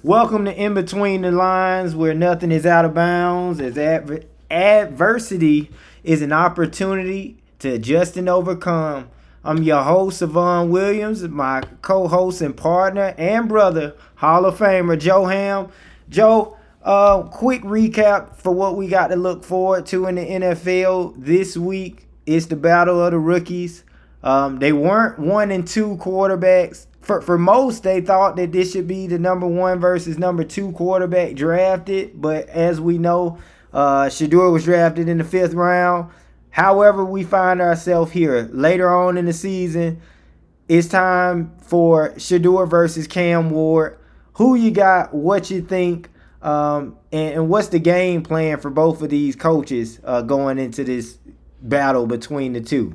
Welcome to In Between the Lines, where nothing is out of bounds, as adversity is an opportunity to adjust and overcome. I'm your host, Sevon Williams, my co-host and partner and brother, Hall of Famer Joe Ham. Joe, quick recap for what we got to look forward to in the NFL this week. It's the battle of the rookies. They weren't 1 and 2 quarterbacks. For most, they thought that this should be the number 1 versus number 2 quarterback drafted. But as we know, Shedeur was drafted in the 5th round. However, we find ourselves here later on in the season. It's time for Shedeur versus Cam Ward. Who you got? What you think? And what's the game plan for both of these coaches going into this battle between the two?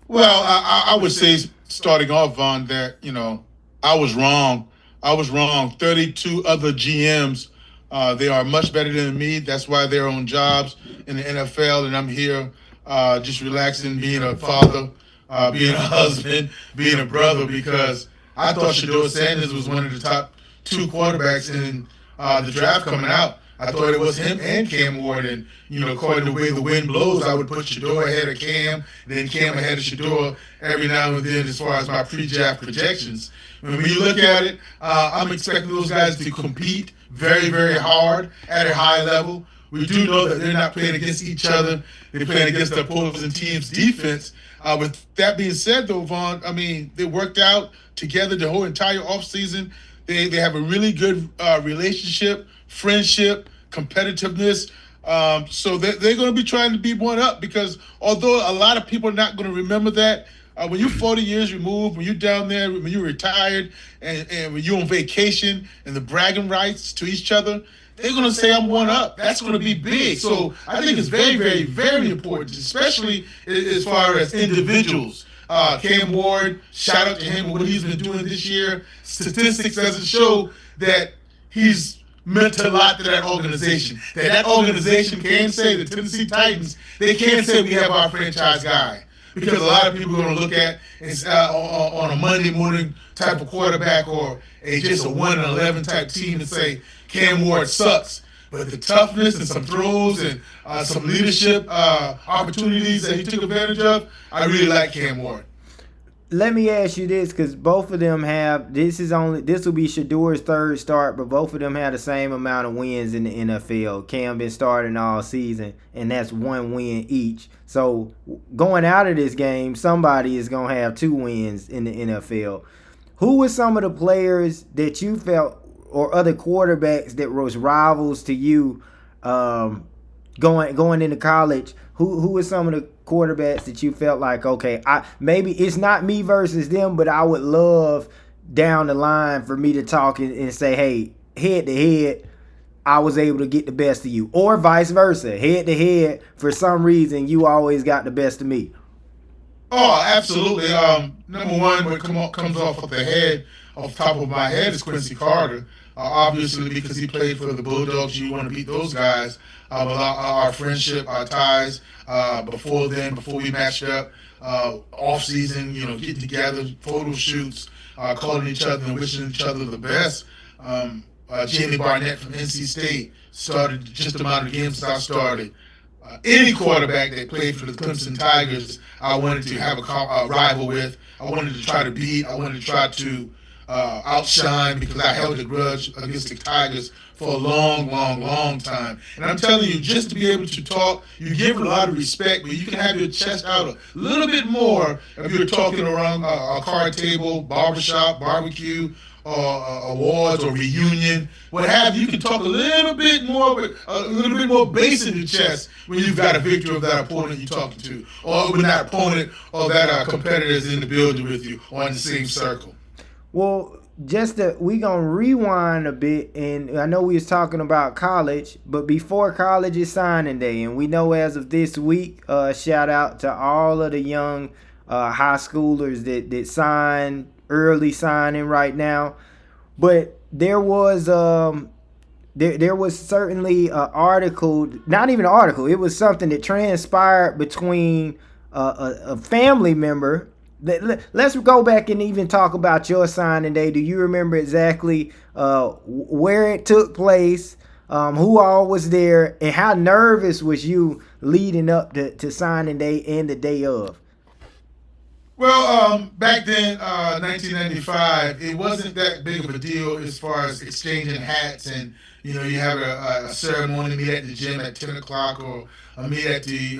Well, I would say starting off, Vaughn, that I was wrong. I was wrong. 32 other GMs, they are much better than me. That's why they're on jobs in the NFL, and I'm here just relaxing, being a father, being a husband, being a brother. Because I thought Shedeur Sanders was one of the top 2 quarterbacks in the draft coming out. I thought it was him and Cam Ward, and according to the way the wind blows, I would put Shedeur ahead of Cam, then Cam ahead of Shedeur every now and then as far as my pre-draft projections. When you look at it, I'm expecting those guys to compete very, very hard at a high level. We do know that they're not playing against each other; they're playing against the opposing team's defense. With that being said, though, Vaughn, I mean, they worked out together the whole entire offseason. They have a really good relationship, friendship, competitiveness. So they're going to be trying to beat one up, because although a lot of people are not going to remember that, when you're 40 years removed, when you're down there, when you're retired, and when you're on vacation, and the bragging rights to each other, they're going to say, I'm one up. That's going to be big. So I think it's very, very, very important, especially as far as individuals. Cam Ward, shout out to him and what he's been doing this year. Statistics doesn't show that he's meant a lot to that organization. That organization can say, the Tennessee Titans, they can't say we have our franchise guy. Because a lot of people are going to look at on a Monday morning type of quarterback, or just a 1-11 type team, and say Cam Ward sucks. But the toughness and some throws and some leadership opportunities that he took advantage of, I really like Cam Ward. Let me ask you this, because both of them have this will be Shedeur's 3rd start, but both of them have the same amount of wins in the NFL. Cam been starting all season, and that's 1 win each. So going out of this game, somebody is gonna have 2 wins in the NFL. Who were some of the players that you felt, or other quarterbacks that was rivals to you, going into college? Who were some of the quarterbacks that you felt like, okay, maybe it's not me versus them, but I would love down the line for me to talk and say, hey, head to head, I was able to get the best of you, or vice versa, head to head, for some reason you always got the best of me. Oh, absolutely. Number one, what comes off of the head, off the top of my head, is Quincy Carter. Obviously, because he played for the Bulldogs, you want to beat those guys. Our friendship, our ties, before then, before we matched up, off season, getting together, photo shoots, calling each other and wishing each other the best. Jamie Barnett from NC State started just the amount of games I started. Any quarterback that played for the Clemson Tigers, I wanted to have a rival with. I wanted to try to beat. I wanted to try to outshine, because I held a grudge against the Tigers for a long, long, long time. And I'm telling you, just to be able to talk, you give a lot of respect, but you can have your chest out a little bit more if you're talking around a card table, barbershop, barbecue, or awards or reunion, what have you. You can talk a little bit more, with a little bit more bass in your chest when you've got a victory of that opponent you're talking to, or when that opponent or that competitor is in the building with you or in the same circle. Well, we gonna rewind a bit, and I know we was talking about college, but before college is signing day, and we know as of this week, shout out to all of the young high schoolers that sign early signing right now. But there was certainly an article, not even an article, it was something that transpired between a family member Let's go back and even talk about your signing day. Do you remember exactly where it took place, who all was there, and how nervous was you leading up to signing day and the day of? Well, back then, 1995, it wasn't that big of a deal as far as exchanging hats and, you have a ceremony, meet at the gym at 10 o'clock or a meet at the,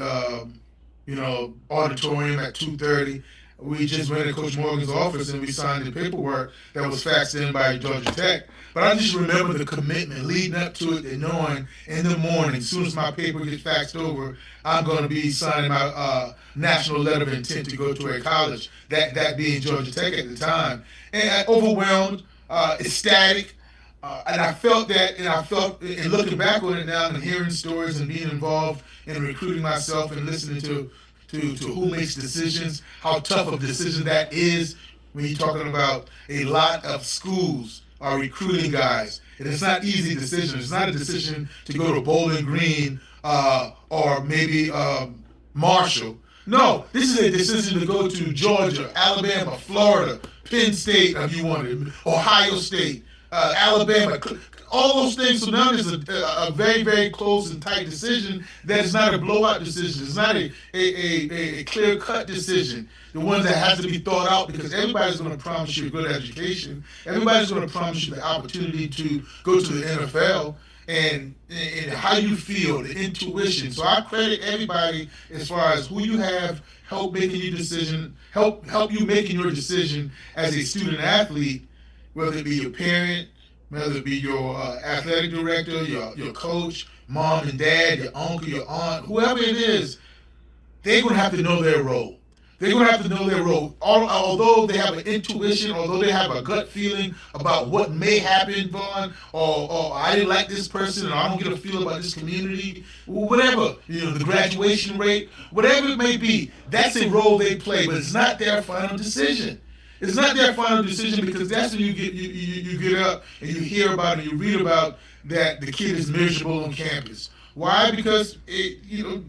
auditorium at 2:30. We just went to Coach Morgan's office and we signed the paperwork that was faxed in by Georgia Tech. But I just remember the commitment leading up to it and knowing in the morning, as soon as my paper gets faxed over, I'm going to be signing my national letter of intent to go to a college, that being Georgia Tech at the time. And overwhelmed, ecstatic. And I felt that, and looking back on it now and hearing stories and being involved in recruiting myself and listening to who makes decisions, how tough of a decision that is when you're talking about a lot of schools are recruiting guys. And it's not easy decision. It's not a decision to go to Bowling Green or maybe Marshall. No, this is a decision to go to Georgia, Alabama, Florida, Penn State, if you wanted, Ohio State, Alabama, all those things. So now there's a very, very close and tight decision that is not a blowout decision. It's not a clear cut decision. The ones that has to be thought out because everybody's going to promise you a good education. Everybody's going to promise you the opportunity to go to the NFL and how you feel, the intuition. So I credit everybody as far as who you have help making your decision, help you making your decision as a student athlete, whether it be your parent, whether it be your athletic director, your coach, mom and dad, your uncle, your aunt, whoever it is, they're going to have to know their role. They're going to have to know their role. Although they have an intuition, although they have a gut feeling about what may happen, Vaughn, or I didn't like this person, or I don't get a feel about this community, whatever, the graduation rate, whatever it may be, that's a role they play, but it's not their final decision. It's not their final decision because that's when you get up and you hear about and you read about that the kid is miserable on campus. Why? Because they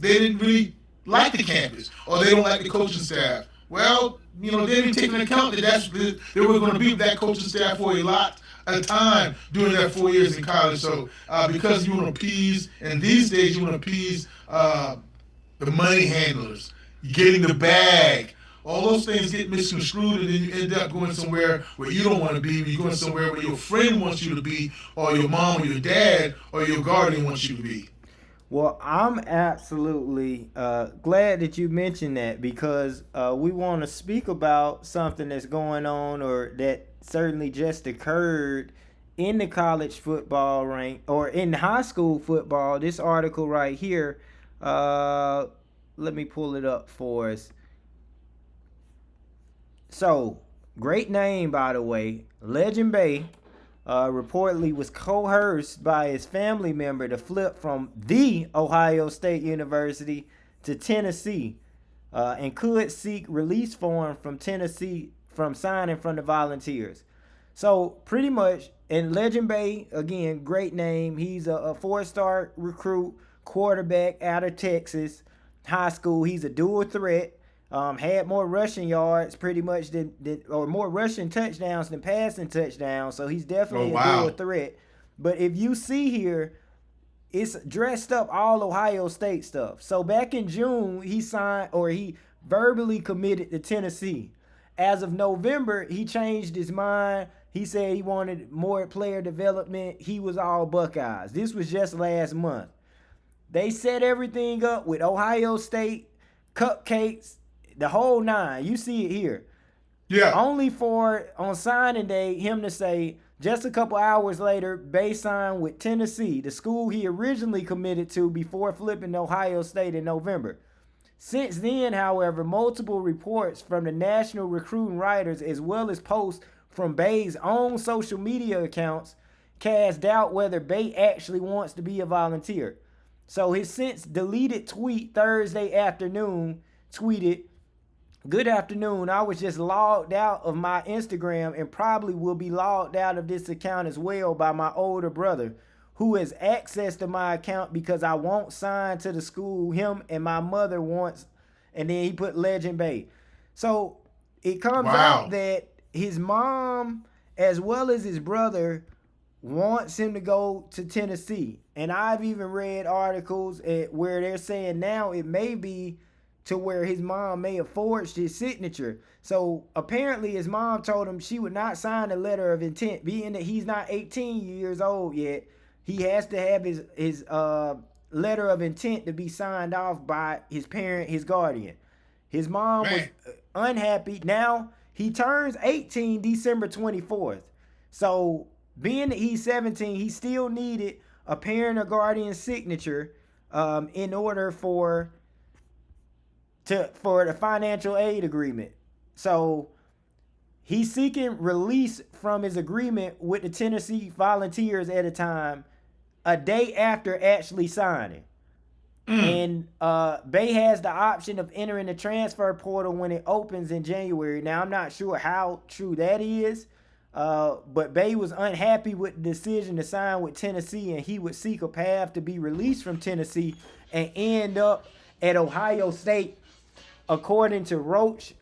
didn't really like the campus or they don't like the coaching staff. Well, they didn't take into account that they were going to be that coaching staff for a lot of time during their 4 years in college. So because you want to appease, and these days you want to appease the money handlers, getting the bag. All those things get misconstrued, and then you end up going somewhere where you don't want to be. You're going somewhere where your friend wants you to be, or your mom, or your dad, or your guardian wants you to be. Well, I'm absolutely glad that you mentioned that because we want to speak about something that's going on or that certainly just occurred in the college football rank or in high school football. This article right here, let me pull it up for us. So, great name, by the way. Legend Bay reportedly was coerced by his family member to flip from the Ohio State University to Tennessee and could seek release form from Tennessee from signing from the Volunteers. So, pretty much, in Legend Bay, again, great name. He's a four-star recruit, quarterback out of Texas high school. He's a dual threat. Had more rushing yards pretty much or more rushing touchdowns than passing touchdowns. So he's definitely a dual threat. But if you see here, it's dressed up all Ohio State stuff. So back in June, he verbally committed to Tennessee. As of November, he changed his mind. He said he wanted more player development. He was all Buckeyes. This was just last month. They set everything up with Ohio State, cupcakes, the whole nine. You see it here. Yeah. Only for, on signing day, him to say, just a couple hours later, Bay signed with Tennessee, the school he originally committed to before flipping to Ohio State in November. Since then, however, multiple reports from the national recruiting writers as well as posts from Bay's own social media accounts cast doubt whether Bay actually wants to be a Volunteer. So his since deleted tweet Thursday afternoon tweeted, "Good afternoon. I was just logged out of my Instagram and probably will be logged out of this account as well by my older brother, who has access to my account because I won't sign to the school him and my mother wants." And then he put Legend Bay. So it comes out Wow. that his mom, as well as his brother, wants him to go to Tennessee. And I've even read articles where they're saying now it may be to where his mom may have forged his signature. So apparently his mom told him she would not sign a letter of intent, being that he's not 18 years old yet. He has to have his letter of intent to be signed off by his parent, his guardian. His mom was Man. unhappy. Now he turns 18 December 24th. So being that he's 17, he still needed a parent or guardian signature in order for the financial aid agreement. So he's seeking release from his agreement with the Tennessee Volunteers at a time, a day after actually signing. And Bay has the option of entering the transfer portal when it opens in January. Now, I'm not sure how true that is, but Bay was unhappy with the decision to sign with Tennessee, and he would seek a path to be released from Tennessee and end up at Ohio State. According to Roach,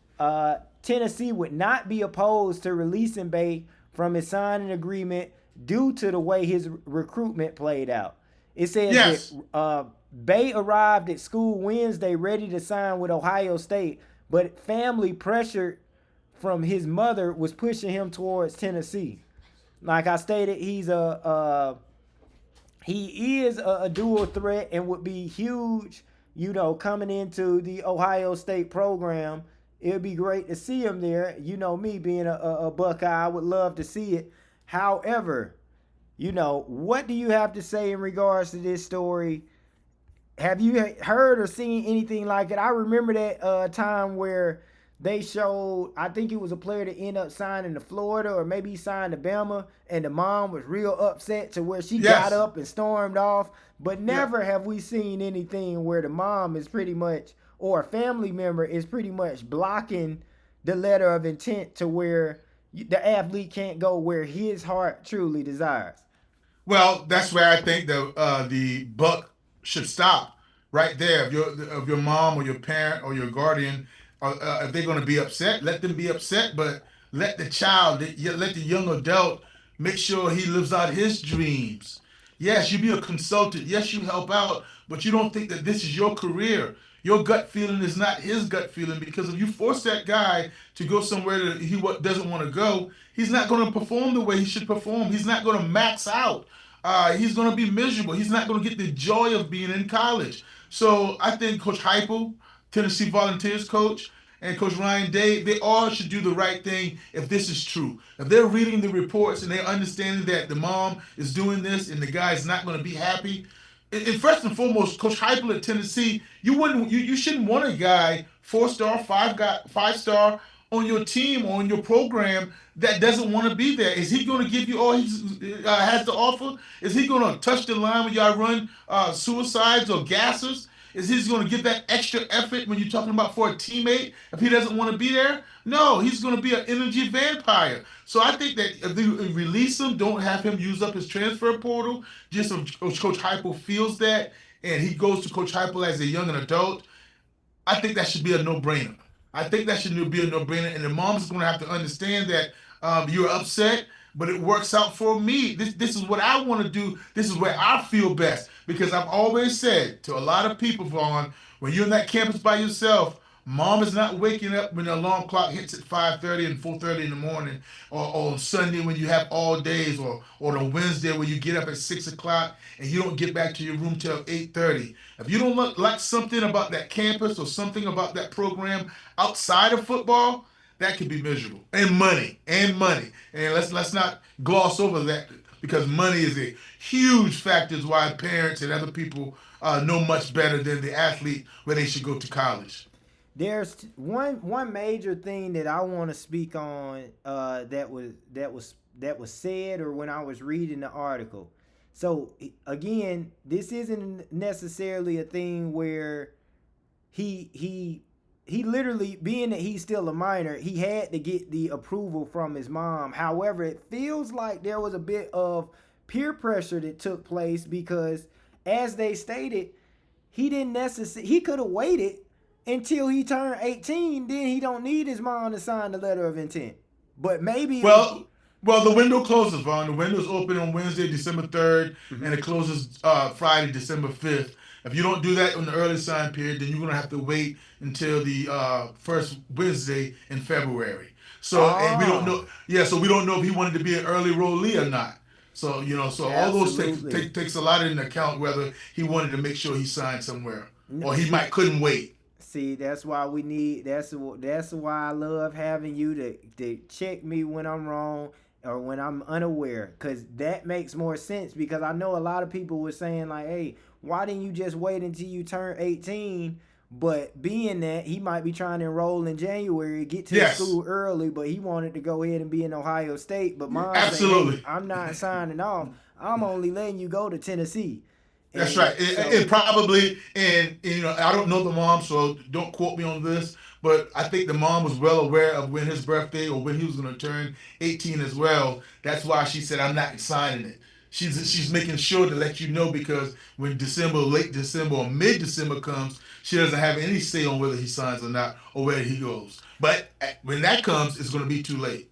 Tennessee would not be opposed to releasing Bay from his signing agreement due to the way his recruitment played out. It says Yes. that Bay arrived at school Wednesday ready to sign with Ohio State, but family pressure from his mother was pushing him towards Tennessee. Like I stated, he is a dual threat and would be huge, coming into the Ohio State program. It would be great to see him there. You know me being a Buckeye, I would love to see it. However, what do you have to say in regards to this story? Have you heard or seen anything like it? I remember that time where they showed, I think it was a player that ended up signing to Florida, or maybe he signed to Bama, and the mom was real upset to where she got up and stormed off. But never have we seen anything where the mom is pretty much, or a family member is pretty much blocking the letter of intent to where the athlete can't go where his heart truly desires. Well, that's where I think the buck should stop right there. If your mom or your parent or your guardian, if they're going to be upset, let them be upset. But let the child, let the young adult make sure he lives out his dreams. Yes, you be a consultant. Yes, you help out, but you don't think that this is your career. Your gut feeling is not his gut feeling, because if you force that guy to go somewhere that he doesn't want to go, he's not going to perform the way he should perform. He's not going to max out. He's going to be miserable. He's not going to get the joy of being in college. So I think Coach Heupel, Tennessee Volunteers coach, and Coach Ryan Day, they all should do the right thing if this is true. If they're reading the reports and they're understanding that the mom is doing this and the guy is not going to be happy, and first and foremost, Coach Heupel at Tennessee, you shouldn't want a guy 4-star, 5-star on your team or on your program that doesn't want to be there. Is he going to give you all he has to offer? Is he going to touch the line when y'all run suicides or gassers? Is he going to give that extra effort when you're talking about for a teammate if he doesn't want to be there? No, he's going to be an energy vampire. So I think that if they release him, don't have him use up his transfer portal. Just if Coach Heupel feels that and he goes to Coach Heupel as a young adult, I think that should be a no-brainer. I think that should be a no-brainer, and the mom's going to have to understand that you're upset, but it works out for me. This is what I want to do. This is where I feel best, because I've always said to a lot of people, Vaughn, when you're in that campus by yourself, mom is not waking up when the alarm clock hits at 5:30 and 4:30 in the morning, or on Sunday when you have all days, or on Wednesday when you get up at 6 o'clock and you don't get back to your room till 8:30. If you don't like something about that campus or something about that program outside of football, that could be miserable. And let's not gloss over that, because money is a huge factor why parents and other people know much better than the athlete where they should go to college. There's one major thing that I want to speak on that was said, or when I was reading the article. So again, this isn't necessarily a thing where he literally, being that he's still a minor, he had to get the approval from his mom. However, it feels like there was a bit of peer pressure that took place, because as they stated, he could have waited until he turned 18. Then he don't need his mom to sign the letter of intent. But maybe it was. Well, the window closes, Vaughn. The window's open on Wednesday, December 3rd, and Mhm. it closes Friday, December 5th. If you don't do that in the early sign period, then you're going to have to wait until the first Wednesday in February. So, and we don't Oh, know, yeah, so we don't know if he wanted to be an early rollee or not. So, so all those absolutely. takes a lot into account whether he wanted to make sure he signed somewhere No, or he see, might couldn't wait. see, that's why we need. That's why I love having you to check me when I'm wrong or when I'm unaware, because that makes more sense. Because I know a lot of people were saying like, "Hey, why didn't you just wait until you turn 18?" But being that he might be trying to enroll in January, get to the Yes, school early, but he wanted to go ahead and be in Ohio State. But mom say, "Hey, absolutely. I'm not signing off. I'm only letting you go to Tennessee." That's And right. so, And probably, and I don't know the mom, so don't quote me on this, but I think the mom was well aware of when his birthday or when he was going to turn 18 as well. That's why she said, I'm not signing it. She's making sure to let you know because when December, late December, or mid December comes, she doesn't have any say on whether he signs or not or where he goes. But when that comes, it's going to be too late.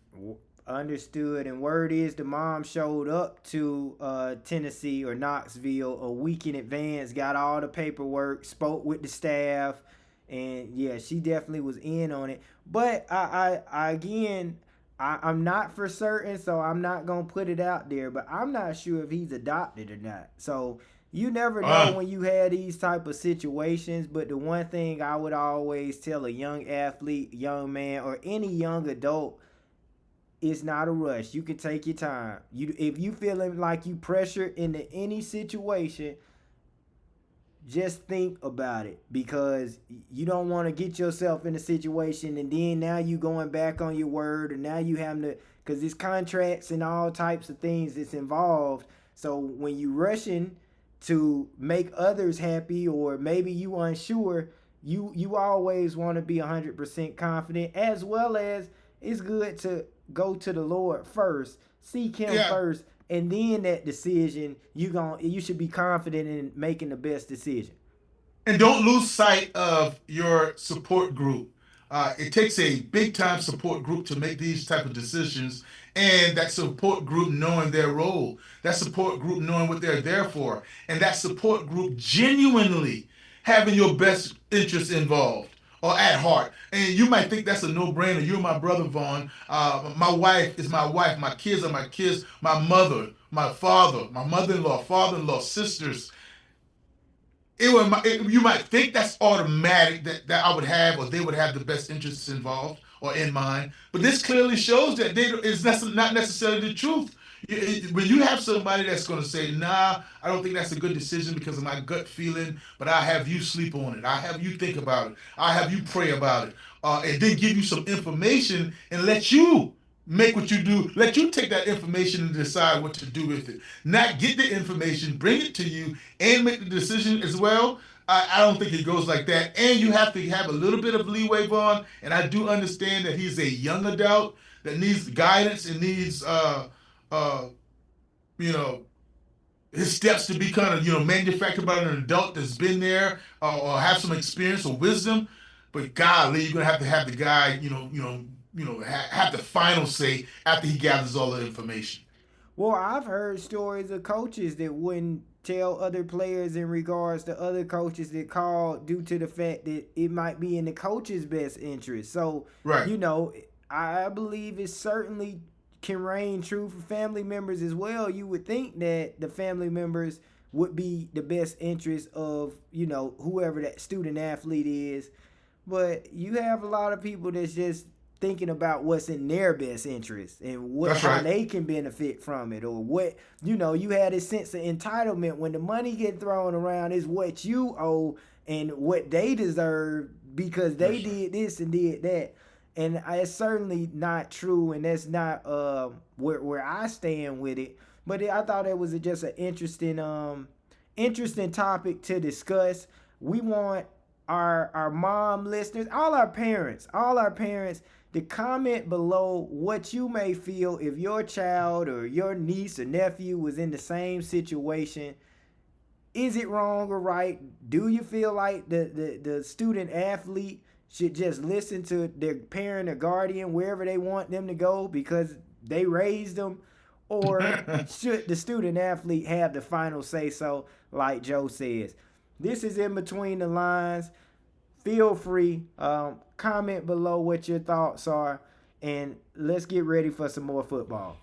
understood. And word is the mom showed up to Tennessee or Knoxville a week in advance, got all the paperwork, spoke with the staff, and yeah, she definitely was in on it. But I again, I'm not for certain, so I'm not gonna put it out there. But I'm not sure if he's adopted or not. So you never know Uh, when you have these type of situations. But the one thing I would always tell a young athlete, young man, or any young adult, it's not a rush. You can take your time. You if you feeling like you pressure into any situation, just think about it, because you don't want to get yourself in a situation and then now you going back on your word, or now you having to, because it's contracts and all types of things that's involved. So when you rushing to make others happy, or maybe you unsure, you always want to be 100% confident, as well as it's good to go to the Lord first, seek him yeah. first, and then that decision you should be confident in making the best decision. And don't lose sight of your support group. It takes a big time support group to make these type of decisions, and that support group knowing their role, that support group knowing what they're there for, and that support group genuinely having your best interests involved or at heart. And you might think that's a no-brainer. You're my brother, Vaughn. My wife is my wife. My kids are my kids. My mother, my father, my mother-in-law, father-in-law, sisters, you might think that's automatic that I would have or they would have the best interests involved or in mind, but this clearly shows that it's not necessarily the truth. When you have somebody that's going to say, "Nah, I don't think that's a good decision because of my gut feeling," but I have you sleep on it, I have you think about it, I have you pray about it, and then give you some information and let you make what you do. Let you take that information and decide what to do with it. Not get the information, bring it to you, and make the decision as well. I don't think it goes like that. And you have to have a little bit of leeway, Vaughn. And I do understand that he's a young adult that needs guidance and needs, uh, you know, his steps to be kind of, manufactured by an adult that's been there or have some experience or wisdom. But golly, you're gonna have the guy, have the final say after he gathers all the information. Well, I've heard stories of coaches that wouldn't tell other players in regards to other coaches that called due to the fact that it might be in the coach's best interest. So, Right. you know, I believe it certainly can reign true for family members as well. You would think that the family members would be the best interest of, whoever that student athlete is. But you have a lot of people that's just thinking about what's in their best interest and what That's how right. they can benefit from it, or what, you had this sense of entitlement when the money get thrown around is what you owe and what they deserve because they That's right. did this and did that. And it's certainly not true, and that's not where I stand with it. But I thought it was just an interesting topic to discuss. We want our mom listeners, all our parents to comment below what you may feel if your child or your niece or nephew was in the same situation. Is it wrong or right? Do you feel like the student athlete should just listen to their parent or guardian wherever they want them to go because they raised them? Or should the student athlete have the final say so, like Joe says? This is in between the lines. Feel free. Comment below what your thoughts are. And let's get ready for some more football.